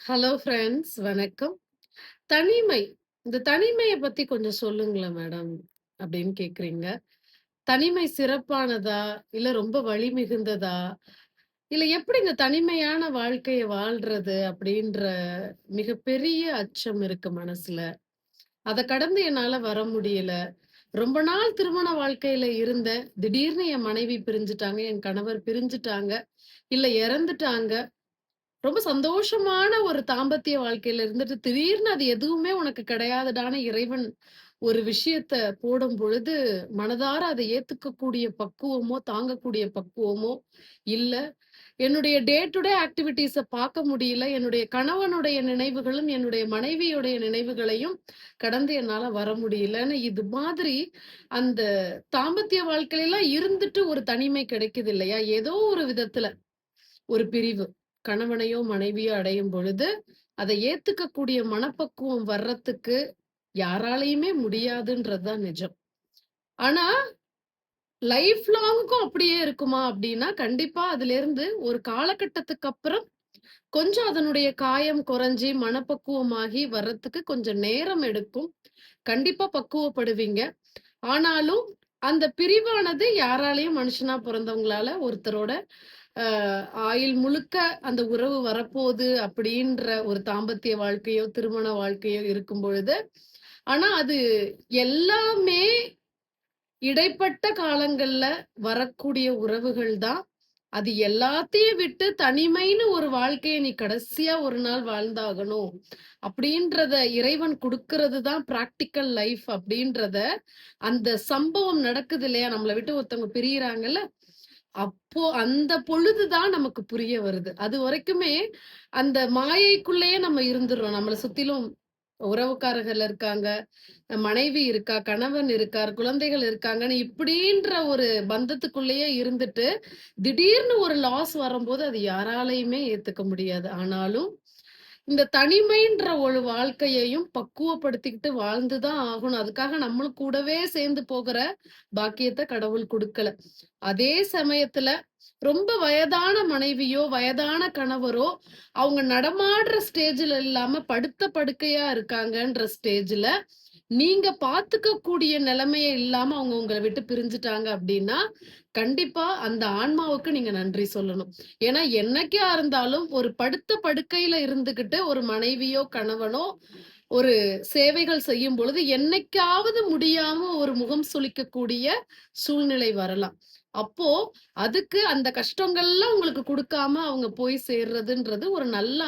Hello friends, வணக்கம். தனிமை. இந்த தனிமைய பத்தி கொஞ்சம் சொல்லுங்களேன் மேடம் அப்படின்னு கேட்கிறீங்க. தனிமை சிறப்பானதா? இல்ல ரொம்ப வலி மிகுந்ததா? இல்ல எப்படி இந்த தனிமையான வாழ்க்கைய வாழ்றது அப்படின்ற மிகப்பெரிய அச்சம் இருக்கு மனசுல. அத கடந்து என்னால வர முடியல. ரொம்ப நாள் திருமண வாழ்க்கையில இருந்தேன். திடீர்னு என் மனைவி பிரிஞ்சுட்டாங்க. என் கணவர் பிரிஞ்சுட்டாங்க. இல்ல இறந்துட்டாங்க. ரொம்ப சந்தோஷமான ஒரு தாம்பத்திய வாழ்க்கையில இருந்துட்டு, திடீர்னு அது எதுவுமே உனக்கு கிடையாதுடான்னு இறைவன் ஒரு விஷயத்த போடும் பொழுது, மனதார அதை ஏத்துக்கக்கூடிய பக்குவமோ, தாங்கக்கூடிய பக்குவமோ இல்ல. என்னுடைய டே டு டே ஆக்டிவிட்டீஸ பார்க்க முடியல. என்னுடைய கணவனுடைய நினைவுகளும், என்னுடைய மனைவியுடைய நினைவுகளையும் கடந்து என்னால வர முடியலன்னு, இது மாதிரி அந்த தாம்பத்திய வாழ்க்கையிலலாம் இருந்துட்டு ஒரு தனிமை கிடைக்குது இல்லையா? ஏதோ ஒரு விதத்துல. ஒரு பிரிவு. கணவனையோ, மனைவியோ அடையும் பொழுது, அதை ஏத்துக்கக்கூடிய மனப்பக்குவம் வர்றதுக்கு யாராலயுமே முடியாதுன்றது தான் நிஜம். ஆனா, லைஃப் லாங்க்கும் அப்படியே இருக்குமா அப்படின்னா, கண்டிப்பா அதிலிருந்து ஒரு காலகட்டத்துக்கு அப்புறம் கொஞ்சம் அதனுடைய காயம் குறைஞ்சு, மனப்பக்குவமாகி வர்றதுக்கு கொஞ்சம் நேரம் எடுக்கும். கண்டிப்பா பக்குவப்படுவீங்க. ஆனாலும், அந்த பிரிவானது யாராலயும் மனுஷனா பொறந்தவங்களால ஒருத்தரோட அ ஆயுள் முழுக்க அந்த உறவு வரப்போது அப்படின்ற ஒரு தாம்பத்திய வாழ்க்கையோ, திருமண வாழ்க்கையோ இருக்கும் பொழுது, ஆனா அது எல்லாமே இடைப்பட்ட காலங்கள்ல வரக்கூடிய உறவுகள் தான். அது எல்லாத்தையும் விட்டு தனிமைன்னு ஒரு வாழ்க்கைய நீ கடைசியா ஒரு நாள் வாழ்ந்தாகணும். அப்படின்றத இறைவன் குடுக்கிறது தான் பிராக்டிகல் லைஃப் அப்படின்றத, அந்த சம்பவம் நடக்குது இல்லையா? நம்மள விட்டு ஒருத்தவங்க பிரியறாங்கல்ல, அப்போ அந்த பொழுது தான் நமக்கு புரிய வருது. அதுவரைக்குமே அந்த மாயைக்குள்ளேயே நம்ம இருந்துர்றோம். நம்மள சுத்திலும் உறவுக்காரர்கள் இருக்காங்க, மனைவி இருக்கா, கணவன் இருக்கார், குழந்தைகள் இருக்காங்கன்னு இப்படின்ற ஒரு பந்தத்துக்குள்ளேயே இருந்துட்டு, திடீர்னு ஒரு லாஸ் வரும்போது அது யாராலயுமே ஏத்துக்க முடியாது. ஆனாலும், இந்த தனிமைன்ற ஒரு வாழ்க்கையையும் பக்குவப்படுத்திக்கிட்டு வாழ்ந்து தான் ஆகணும். அதுக்காக நம்மளும் கூடவே சேர்ந்து போகுற பாக்கியத்த கடவுள் குடுக்கல. அதே சமயத்துல ரொம்ப வயதான மனைவியோ, வயதான கணவரோ, அவங்க நடமாடுற ஸ்டேஜ்ல இல்லாம படுத்த படுக்கையா இருக்காங்கன்ற ஸ்டேஜ்ல, நீங்க பாத்துக்கக்கூடிய நிலைமைய இல்லாம அவங்க உங்கள விட்டு பிரிஞ்சுட்டாங்க அப்டின்னா, கண்டிப்பா அந்த ஆன்மாவுக்கு நீங்க நன்றி சொல்லணும். ஏன்னா, என்னைக்கா இருந்தாலும் ஒரு படுத்த படுக்கையில இருந்துகிட்டு ஒரு மனைவியோ, கணவனோ ஒரு சேவைகள் செய்யும் பொழுது, என்னைக்காவது முடியாம ஒரு முகம் சுளிக்கக்கூடிய சூழ்நிலை வரலாம். அப்போ அதுக்கு அந்த கஷ்டங்கள்லாம் உங்களுக்கு குடுக்காம அவங்க போய் சேர்றதுன்றது ஒரு நல்ல